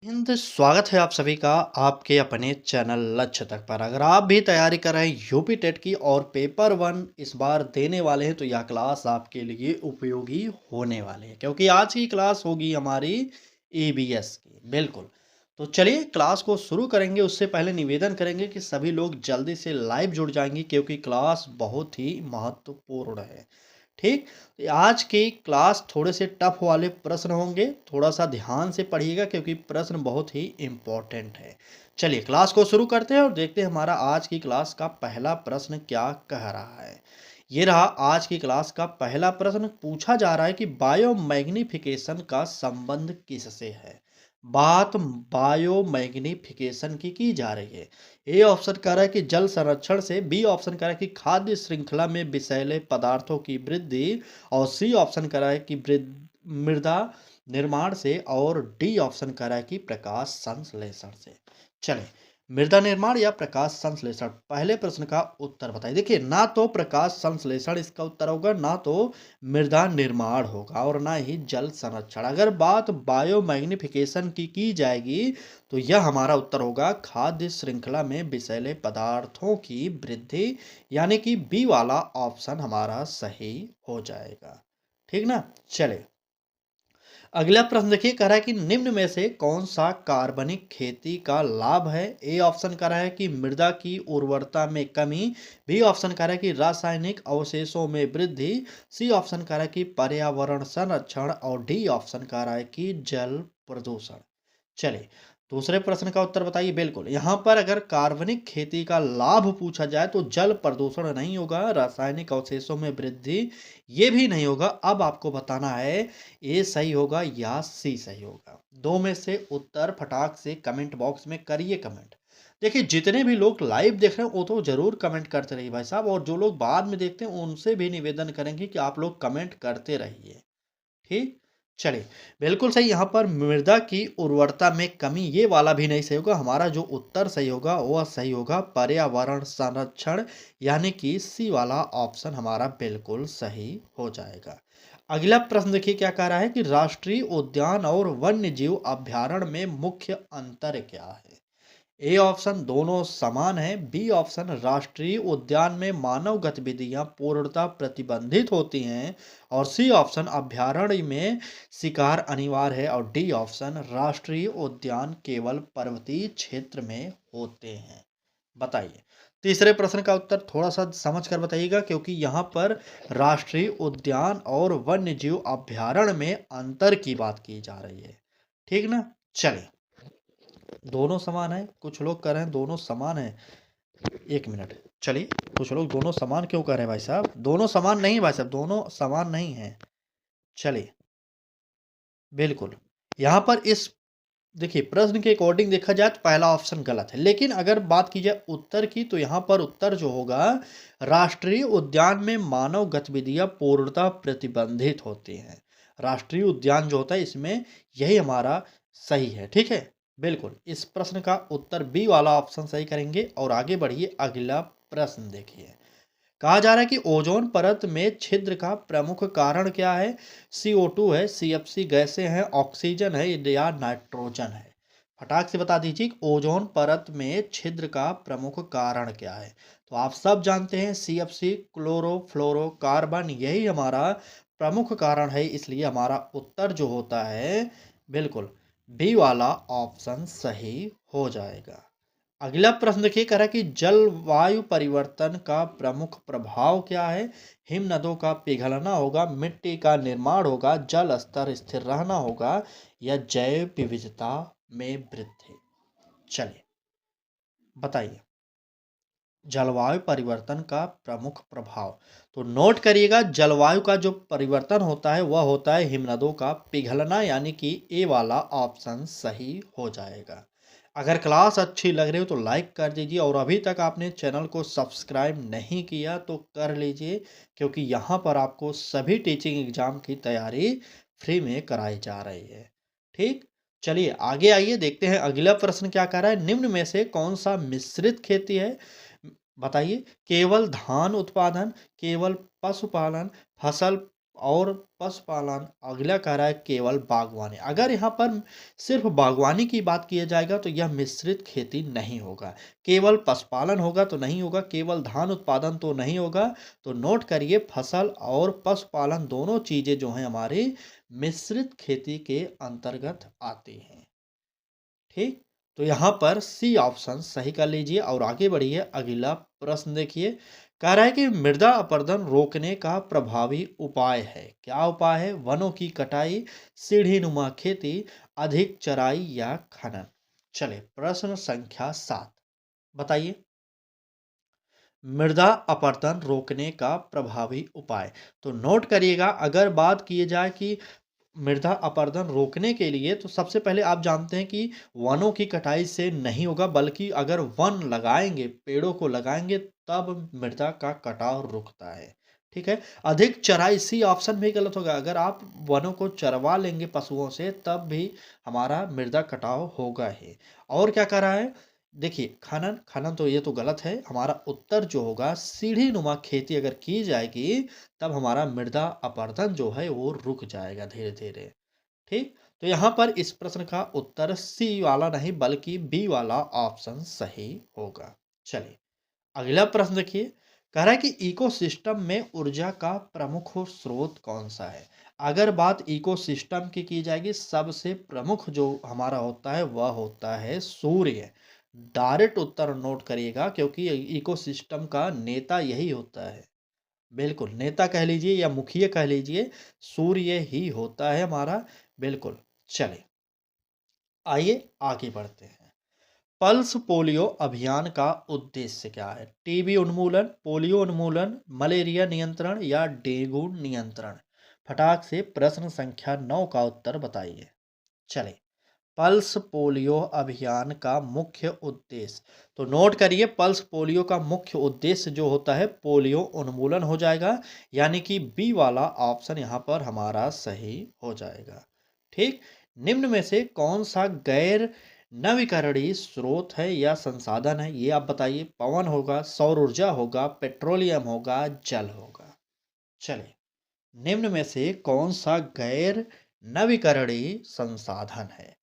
हिंद स्वागत है आप सभी का आपके अपने चैनल लक्ष्य तक पर। अगर आप भी तैयारी कर रहे हैं यूपी टेट की और पेपर वन इस बार देने वाले हैं तो यह क्लास आपके लिए उपयोगी होने वाली है, क्योंकि आज की क्लास होगी हमारी ईबीएस की। बिल्कुल। तो चलिए क्लास को शुरू करेंगे। उससे पहले निवेदन करेंगे कि सभी लोग जल्दी से लाइव जुड़ जाएंगे, क्योंकि क्लास बहुत ही महत्वपूर्ण है। ठीक। तो आज की क्लास थोड़े से टफ वाले प्रश्न होंगे, थोड़ा सा ध्यान से पढ़िएगा क्योंकि प्रश्न बहुत ही इम्पोर्टेंट है। चलिए क्लास को शुरू करते हैं और देखते हैं हमारा आज की क्लास का पहला प्रश्न क्या कह रहा है। ये रहा आज की क्लास का पहला प्रश्न। पूछा जा रहा है कि बायोमैग्निफिकेशन का संबंध किससे है। बात बायोमैग्निफिकेशन की जा रही है। ए ऑप्शन कह रहा है कि जल संरक्षण से, बी ऑप्शन कह रहा है कि खाद्य श्रृंखला में विषैले पदार्थों की वृद्धि, और सी ऑप्शन कह रहा है कि मृदा निर्माण से, और डी ऑप्शन कह रहा है कि प्रकाश संश्लेषण से। चलें, मृदा निर्माण या प्रकाश संश्लेषण, पहले प्रश्न का उत्तर बताइए। देखिए, ना तो प्रकाश संश्लेषण इसका उत्तर होगा, ना तो मृदा निर्माण होगा, और ना ही जल संरक्षण। अगर बात बायोमैग्निफिकेशन की जाएगी तो यह हमारा उत्तर होगा खाद्य श्रृंखला में विषैले पदार्थों की वृद्धि, यानी कि बी वाला ऑप्शन हमारा सही हो जाएगा। ठीक ना। चले, अगला प्रश्न देखिए, कह रहा है कि निम्न में से कौन सा कार्बनिक खेती का लाभ है। ए ऑप्शन कह रहा है कि मृदा की उर्वरता में कमी, बी ऑप्शन कह रहा है कि रासायनिक अवशेषों में वृद्धि, सी ऑप्शन कह रहा है कि पर्यावरण संरक्षण, और डी ऑप्शन कह रहा है कि जल प्रदूषण। चलिए, दूसरे प्रश्न का उत्तर बताइए। बिल्कुल, यहाँ पर अगर कार्बनिक खेती का लाभ पूछा जाए तो जल प्रदूषण नहीं होगा, रासायनिक अवशेषों में वृद्धि ये भी नहीं होगा। अब आपको बताना है ए सही होगा या सी सही होगा। दो में से उत्तर फटाक से कमेंट बॉक्स में करिए कमेंट। देखिए, जितने भी लोग लाइव देख रहे हैं वो तो जरूर कमेंट करते रहिए भाई साहब, और जो लोग बाद में देखते हैं उनसे भी निवेदन करेंगे कि आप लोग कमेंट करते रहिए। ठीक। चलिए, बिल्कुल सही। यहाँ पर मृदा की उर्वरता में कमी ये वाला भी नहीं सही होगा। हमारा जो उत्तर सही होगा वह सही होगा पर्यावरण संरक्षण, यानी कि सी वाला ऑप्शन हमारा बिल्कुल सही हो जाएगा। अगला प्रश्न देखिए क्या कह रहा है कि राष्ट्रीय उद्यान और वन्य जीव अभयारण्य में मुख्य अंतर क्या है। ए ऑप्शन दोनों समान है, बी ऑप्शन राष्ट्रीय उद्यान में मानव गतिविधियां पूर्णतः प्रतिबंधित होती हैं, और सी ऑप्शन अभयारण्य में शिकार अनिवार्य है, और डी ऑप्शन राष्ट्रीय उद्यान केवल पर्वतीय क्षेत्र में होते हैं। बताइए। तीसरे प्रश्न का उत्तर थोड़ा सा समझ कर बताइएगा, क्योंकि यहाँ पर राष्ट्रीय उद्यान और वन्य जीव अभयारण्य में अंतर की बात की जा रही है। ठीक ना। चलिए, दोनों समान है, कुछ लोग कह रहे हैं दोनों समान है। एक मिनट। चलिए, कुछ लोग दोनों समान क्यों कह रहे हैं भाई साहब, दोनों समान नहीं भाई साहब, दोनों समान नहीं है। चलिए, बिल्कुल, यहाँ पर इस देखिए प्रश्न के अकॉर्डिंग देखा जाए तो पहला ऑप्शन गलत है, लेकिन अगर बात की जाए उत्तर की तो यहाँ पर उत्तर जो होगा, राष्ट्रीय उद्यान में मानव गतिविधियां पूर्णतः प्रतिबंधित होती हैं। राष्ट्रीय उद्यान जो होता है इसमें यही हमारा सही है। ठीक है। बिल्कुल, इस प्रश्न का उत्तर बी वाला ऑप्शन सही करेंगे, और आगे बढ़िए। अगला प्रश्न देखिए, कहा जा रहा है कि ओजोन परत में छिद्र का प्रमुख कारण क्या है। CO2 है, CFC गैसें हैं, ऑक्सीजन है, या नाइट्रोजन है। फटाक से बता दीजिए कि ओजोन परत में छिद्र का प्रमुख कारण क्या है। तो आप सब जानते हैं CFC क्लोरोफ्लोरोकार्बन यही हमारा प्रमुख कारण है, इसलिए हमारा उत्तर जो होता है बिल्कुल बी वाला ऑप्शन सही हो जाएगा। अगला प्रश्न देखिए, कह रहा है कि जलवायु परिवर्तन का प्रमुख प्रभाव क्या है। हिमनदों का पिघलना होगा, मिट्टी का निर्माण होगा, जल स्तर स्थिर रहना होगा, या जैव विविधता में वृद्धि। चलिए, बताइए। जलवायु परिवर्तन का प्रमुख प्रभाव, तो नोट करिएगा, जलवायु का जो परिवर्तन होता है वह होता है हिमनदों का पिघलना, यानी कि ए वाला ऑप्शन सही हो जाएगा। अगर क्लास अच्छी लग रही हो तो लाइक कर दीजिए, और अभी तक आपने चैनल को सब्सक्राइब नहीं किया तो कर लीजिए, क्योंकि यहाँ पर आपको सभी टीचिंग एग्जाम की तैयारी फ्री में कराई जा रही है। ठीक। चलिए आगे आइए, देखते हैं अगला प्रश्न क्या कह रहा है। निम्न में से कौन सा मिश्रित खेती है। बताइए। केवल धान उत्पादन, केवल पशुपालन, फसल और पशुपालन। अगला कह रहा है केवल बागवानी। अगर यहाँ पर सिर्फ बागवानी की बात किया जाएगा तो यह मिश्रित खेती नहीं होगा। केवल पशुपालन होगा तो नहीं होगा, केवल धान उत्पादन तो नहीं होगा। तो नोट करिए, फसल और पशुपालन दोनों चीजें जो हैं हमारे मिश्रित खेती के अंतर्गत आती हैं। ठीक, तो यहाँ पर सी ऑप्शन सही कर लीजिए और आगे बढ़िए। अगला प्रश्न देखिए, कह रहा है कि मृदा अपरदन रोकने का प्रभावी उपाय है। क्या उपाय है? वनों की कटाई, सीढ़ीनुमा खेती, अधिक चराई या खनन। चले प्रश्न संख्या 7 बताइए। मृदा अपरदन रोकने का प्रभावी उपाय। तो नोट करिएगा, अगर बात की जाए कि मृदा अपरदन रोकने के लिए, तो सबसे पहले आप जानते हैं कि वनों की कटाई से नहीं होगा, बल्कि अगर वन लगाएंगे, पेड़ों को लगाएंगे, तब मृदा का कटाव रुकता है। ठीक है। अधिक चराई, सी ऑप्शन भी गलत होगा। अगर आप वनों को चरवा लेंगे पशुओं से, तब भी हमारा मृदा कटाव होगा ही। और क्या कर रहा है? देखिए, खनन, खनन तो ये तो गलत है। हमारा उत्तर जो होगा, सीढ़ी नुमा खेती अगर की जाएगी, तब हमारा मृदा अपरदन जो है वो रुक जाएगा धीरे धीरे। ठीक, तो यहाँ पर इस प्रश्न का उत्तर सी वाला नहीं बल्कि बी वाला ऑप्शन सही होगा। चलिए अगला प्रश्न देखिए, कह रहा है कि इकोसिस्टम में ऊर्जा का प्रमुख स्रोत कौन सा है। अगर बात इकोसिस्टम की जाएगी, सबसे प्रमुख जो हमारा होता है वह होता है सूर्य। डायरेक्ट उत्तर नोट करिएगा, क्योंकि इकोसिस्टम का नेता यही होता है। बिल्कुल, नेता कह लीजिए या मुखिया कह लीजिए, सूर्य ही होता है हमारा। बिल्कुल। चलिए आइए आगे बढ़ते हैं। पल्स पोलियो अभियान का उद्देश्य क्या है? टीबी उन्मूलन, पोलियो उन्मूलन, मलेरिया नियंत्रण या डेंगू नियंत्रण। फटाक से प्रश्न संख्या 9 का उत्तर बताइए। चलिए, पल्स पोलियो अभियान का मुख्य उद्देश्य, तो नोट करिए, पल्स पोलियो का मुख्य उद्देश्य जो होता है पोलियो उन्मूलन हो जाएगा, यानी कि बी वाला ऑप्शन यहाँ पर हमारा सही हो जाएगा। ठीक, निम्न में से कौन सा गैर नवीकरणीय स्रोत है या संसाधन है, ये आप बताइए। पवन होगा, सौर ऊर्जा होगा, पेट्रोलियम होगा, जल होगा। चलिए, निम्न में से कौन सा गैर नवीकरणीय संसाधन है?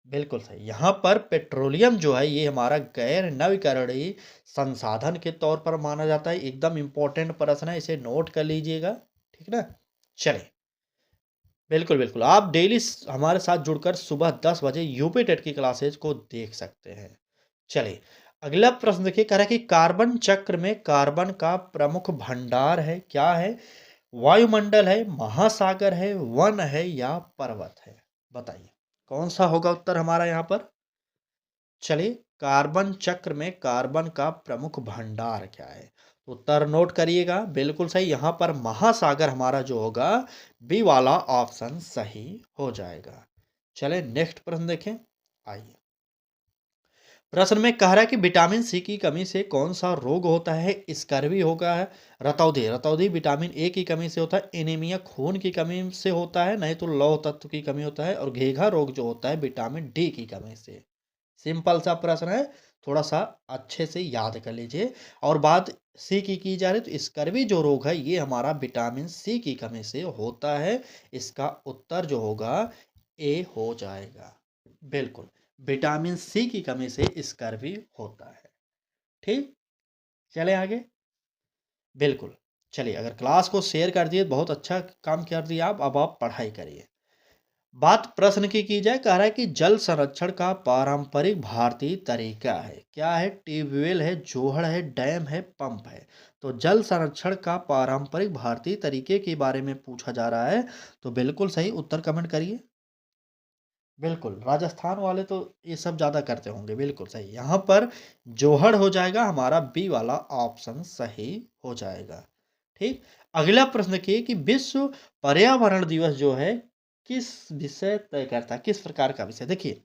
बिल्कुल सही। यहाँ पर पेट्रोलियम जो है ये हमारा गैर नवीकरणीय संसाधन के तौर पर माना जाता है। एकदम इम्पोर्टेंट प्रश्न है, इसे नोट कर लीजिएगा। ठीक ना। चलिए, बिल्कुल बिल्कुल, आप डेली हमारे साथ जुड़कर सुबह 10 बजे यूपी टेट की क्लासेज को देख सकते हैं। चलिए अगला प्रश्न देखिए, कह रहा है कि कार्बन चक्र में कार्बन का प्रमुख भंडार है। क्या है? वायुमंडल है, महासागर है, वन है या पर्वत है। बताइए कौन सा होगा उत्तर हमारा यहाँ पर। चलिए, कार्बन चक्र में कार्बन का प्रमुख भंडार क्या है? तो उत्तर नोट करिएगा। बिल्कुल सही, यहाँ पर महासागर हमारा जो होगा, बी वाला ऑप्शन सही हो जाएगा। चले नेक्स्ट प्रश्न देखें। आइए, प्रश्न में कह रहा है कि विटामिन सी की कमी से कौन सा रोग होता है? स्कर्वी होगा है, रतौंधी, रतौंधी विटामिन ए की कमी से होता है, एनीमिया खून की कमी से होता है, नहीं तो लौह तत्व की कमी होता है, और घेघा रोग जो होता है विटामिन डी की कमी से। सिंपल सा प्रश्न है, थोड़ा सा अच्छे से याद कर लीजिए। और बात सी की जा रही, तो स्कर्वी जो रोग है ये हमारा विटामिन सी की कमी से होता है। इसका उत्तर जो होगा ए हो जाएगा। बिल्कुल, विटामिन सी की कमी से स्कर्वी होता है। ठीक, चले आगे। बिल्कुल, चलिए, अगर क्लास को शेयर कर दिए, बहुत अच्छा काम कर दिया आप। अब आप पढ़ाई करिए। बात प्रश्न की जाए, कह रहा है कि जल संरक्षण का पारंपरिक भारतीय तरीका है। क्या है? ट्यूबवेल है, जोहड़ है, डैम है, पंप है। तो जल संरक्षण का पारंपरिक भारतीय तरीके के बारे में पूछा जा रहा है, तो बिल्कुल सही उत्तर कमेंट करिए। बिल्कुल, राजस्थान वाले तो ये सब ज़्यादा करते होंगे। बिल्कुल सही, यहाँ पर जोहड़ हो जाएगा हमारा, बी वाला ऑप्शन सही हो जाएगा। ठीक, अगला प्रश्न की कि विश्व पर्यावरण दिवस जो है किस विषय तय करता है, किस प्रकार का विषय? देखिए,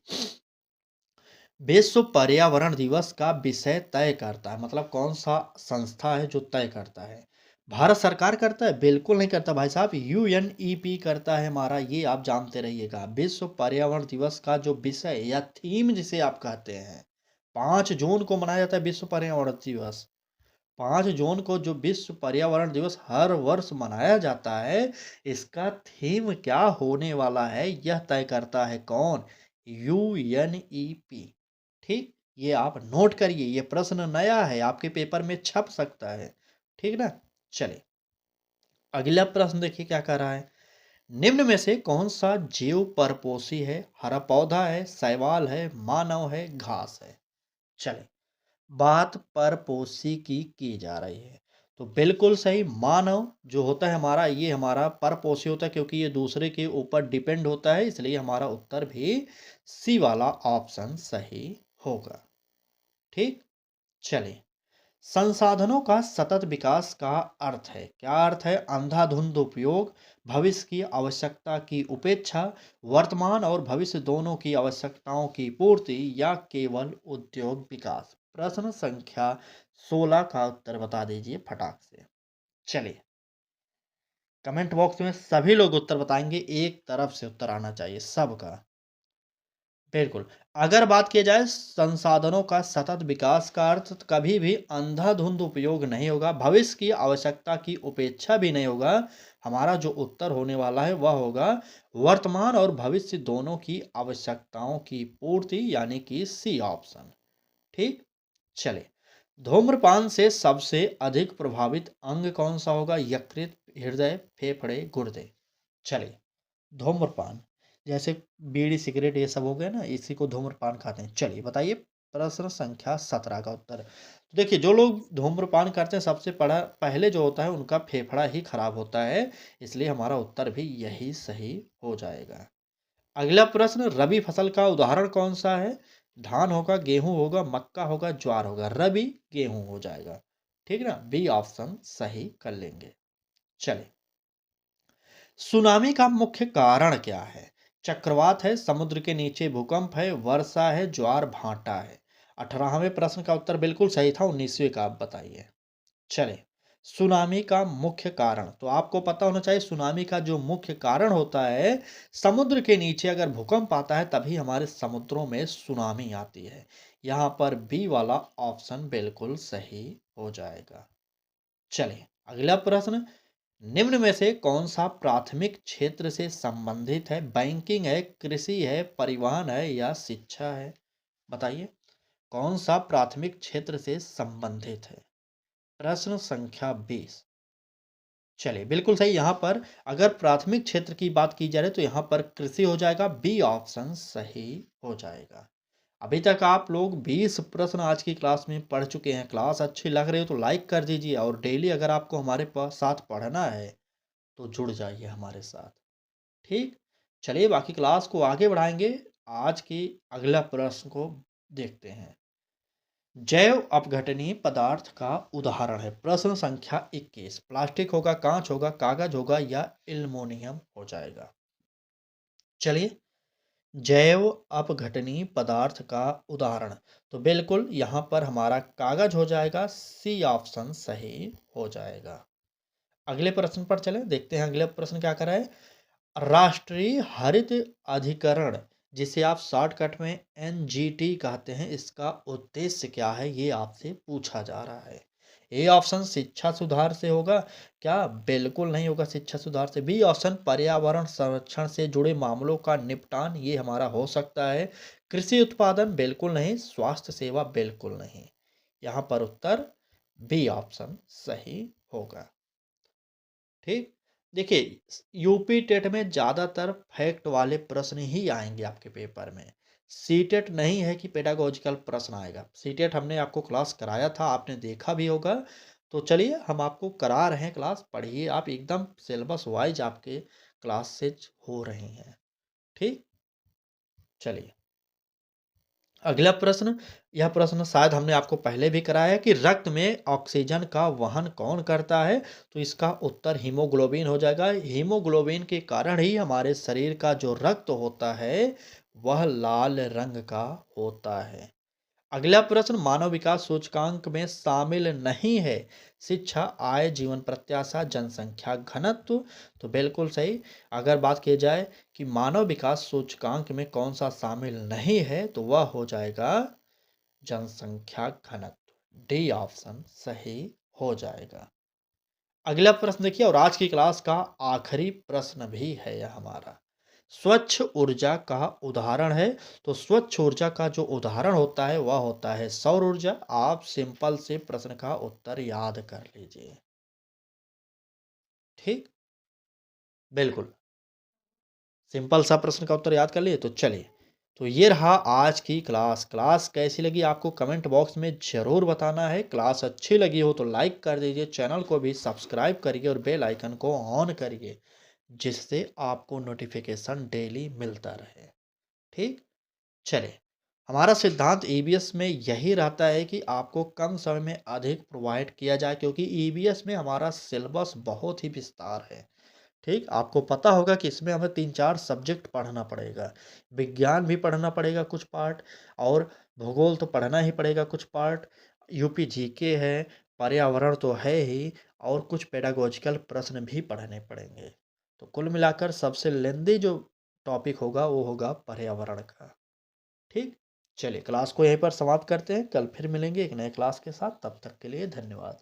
विश्व पर्यावरण दिवस का विषय तय करता है, मतलब कौन सा संस्था है जो तय करता है? भारत सरकार करता है? बिल्कुल नहीं करता भाई साहब, यूएनईपी करता है हमारा। ये आप जानते रहिएगा। विश्व पर्यावरण दिवस का जो विषय या थीम जिसे आप कहते हैं, 5 जून को मनाया जाता है विश्व पर्यावरण दिवस। 5 जून को जो विश्व पर्यावरण दिवस हर वर्ष मनाया जाता है, इसका थीम क्या होने वाला है, यह तय करता है कौन? यूएनईपी। ठीक, ये आप नोट करिए, ये प्रश्न नया है, आपके पेपर में छप सकता है। ठीक ना? चलिए, अगला प्रश्न देखिए क्या कह रहा है। निम्न में से कौन सा जीव परपोषी है? हरा पौधा है, शैवाल है, मानव है, घास है? चले, बात परपोषी की जा रही है, तो बिल्कुल सही। मानव जो होता है हमारा, ये हमारा परपोषी होता है, क्योंकि ये दूसरे के ऊपर डिपेंड होता है, इसलिए हमारा उत्तर भी सी वाला ऑप्शन सही होगा। ठीक, चलिए, संसाधनों का सतत विकास का अर्थ है, क्या अर्थ है? अंधाधुंध उपयोग, भविष्य की आवश्यकता की उपेक्षा, वर्तमान और भविष्य दोनों की आवश्यकताओं की पूर्ति, या केवल उद्योग विकास? प्रश्न संख्या 16 का उत्तर बता दीजिए फटाक से। चलिए, कमेंट बॉक्स में सभी लोग उत्तर बताएंगे, एक तरफ से उत्तर आना चाहिए सबका। बिल्कुल। अगर बात की जाए संसाधनों का सतत विकास का अर्थ, तो कभी भी अंधाधुंध उपयोग नहीं होगा, भविष्य की आवश्यकता की उपेक्षा भी नहीं होगा। हमारा जो उत्तर होने वाला है वह होगा वर्तमान और भविष्य दोनों की आवश्यकताओं की पूर्ति, यानी कि सी ऑप्शन। ठीक, चले, धूम्रपान से सबसे अधिक प्रभावित अंग कौन सा होगा? यकृत, हृदय, फेफड़े, गुर्दे? चलिए, धूम्रपान, जैसे बीड़ी सिगरेट ये सब हो गए ना, इसी को धूम्रपान कहते हैं। चलिए बताइए, प्रश्न संख्या 17 का उत्तर। तो देखिए, जो लोग धूम्रपान करते हैं सबसे पढ़ा पहले जो होता है उनका फेफड़ा ही खराब होता है, इसलिए हमारा उत्तर भी यही सही हो जाएगा। अगला प्रश्न, रबी फसल का उदाहरण कौन सा है? धान होगा, गेहूं होगा, मक्का होगा, ज्वार होगा? रबी गेहूं हो जाएगा। ठीक ना, बी ऑप्शन सही कर लेंगे। चलिए, सुनामी का मुख्य कारण क्या है? चक्रवात है, समुद्र के नीचे भूकंप है, वर्षा है, ज्वार भाटा है? 18वें प्रश्न का उत्तर बिल्कुल सही था, 19वें का आप बताइए। चले, सुनामी का मुख्य कारण, तो आपको पता होना चाहिए सुनामी का जो मुख्य कारण होता है, समुद्र के नीचे अगर भूकंप आता है तभी हमारे समुद्रों में सुनामी आती है। यहाँ पर बी वाला ऑप्शन बिल्कुल सही हो जाएगा। चलिए, अगला प्रश्न, निम्न में से कौन सा प्राथमिक क्षेत्र से संबंधित है? बैंकिंग है, कृषि है, परिवहन है, या शिक्षा है? बताइए, कौन सा प्राथमिक क्षेत्र से संबंधित है? प्रश्न संख्या 20। चलिए, बिल्कुल सही। यहाँ पर अगर प्राथमिक क्षेत्र की बात की जा रही है तो यहाँ पर कृषि हो जाएगा, बी ऑप्शन सही हो जाएगा। अभी तक आप लोग 20 प्रश्न आज की क्लास में पढ़ चुके हैं। क्लास अच्छी लग रही हो तो लाइक कर दीजिए, और डेली अगर आपको हमारे पास साथ पढ़ना है तो जुड़ जाइए हमारे साथ। ठीक, चलिए बाकी क्लास को आगे बढ़ाएंगे। आज की अगला प्रश्न को देखते हैं। जैव अपघटनीय पदार्थ का उदाहरण है। प्रश्न संख्या 21। प्लास्टिक होगा, कांच होगा, कागज होगा, या एल्युमिनियम हो जाएगा? चलिए, जैव अपघटनीय पदार्थ का उदाहरण, तो बिल्कुल यहाँ पर हमारा कागज हो जाएगा, सी ऑप्शन सही हो जाएगा। अगले प्रश्न पर चले, देखते हैं अगले प्रश्न क्या कर रहा है। राष्ट्रीय हरित अधिकरण, जिसे आप शॉर्टकट में एनजीटी कहते हैं, इसका उद्देश्य क्या है, ये आपसे पूछा जा रहा है। ए ऑप्शन शिक्षा सुधार से होगा क्या? बिल्कुल नहीं होगा शिक्षा सुधार से। बी ऑप्शन पर्यावरण संरक्षण से जुड़े मामलों का निपटान, ये हमारा हो सकता है। कृषि उत्पादन, बिल्कुल नहीं। स्वास्थ्य सेवा, बिल्कुल नहीं। यहाँ पर उत्तर बी ऑप्शन सही होगा। ठीक, देखिए, यूपी टेट में ज़्यादातर फैक्ट वाले प्रश्न ही आएंगे आपके पेपर में। सी टेट नहीं है कि पेडागोजिकल प्रश्न आएगा। सी टेट हमने आपको क्लास कराया था, आपने देखा भी होगा। तो चलिए, हम आपको करा रहे हैं क्लास, पढ़िए आप, एकदम सिलेबस वाइज आपके क्लासेज हो रही हैं। ठीक, चलिए, अगला प्रश्न, यह प्रश्न शायद हमने आपको पहले भी कराया है कि रक्त में ऑक्सीजन का वहन कौन करता है? तो इसका उत्तर हीमोग्लोबिन हो जाएगा। हीमोग्लोबिन के कारण ही हमारे शरीर का जो रक्त होता है वह लाल रंग का होता है। अगला प्रश्न, मानव विकास सूचकांक में शामिल नहीं है। शिक्षा, आय, जीवन प्रत्याशा, जनसंख्या घनत्व? तो बिल्कुल सही। अगर बात की जाए कि मानव विकास सूचकांक में कौन सा शामिल नहीं है, तो वह हो जाएगा जनसंख्या घनत्व। डी ऑप्शन सही हो जाएगा। अगला प्रश्न देखिए और आज की क्लास का आखिरी प्रश्न भी है यह हमारा। स्वच्छ ऊर्जा का उदाहरण है, तो स्वच्छ ऊर्जा का जो उदाहरण होता है वह होता है सौर ऊर्जा। आप सिंपल से प्रश्न का उत्तर याद कर लीजिए। ठीक? बिल्कुल। सिंपल सा प्रश्न का उत्तर याद कर लिए तो चलिए। तो ये रहा आज की क्लास। क्लास कैसी लगी आपको कमेंट बॉक्स में ज़रूर बताना है। क्लास अच्छी लगी हो तो लाइक कर दीजिए, चैनल को भी सब्सक्राइब करिए और बेल आइकन को ऑन करिए, जिससे आपको नोटिफिकेशन डेली मिलता रहे। ठीक? चलिए, हमारा सिद्धांत ईबीएस में यही रहता है कि आपको कम समय में अधिक प्रोवाइड किया जाए, क्योंकि ईबीएस में हमारा सिलेबस बहुत ही विस्तार है। ठीक? आपको पता होगा कि इसमें हमें 3-4 सब्जेक्ट पढ़ना पड़ेगा। विज्ञान भी पढ़ना पड़ेगा कुछ पार्ट, और भूगोल तो पढ़ना ही पड़ेगा कुछ पार्ट, यूपी जीके है, पर्यावरण तो है ही, और कुछ पेडागॉजिकल प्रश्न भी पढ़ने पड़ेंगे। तो कुल मिलाकर सबसे लेंदी जो टॉपिक होगा वो होगा पर्यावरण का। ठीक? चलिए क्लास को यहीं पर समाप्त करते हैं। कल फिर मिलेंगे एक नए क्लास के साथ। तब तक के लिए धन्यवाद।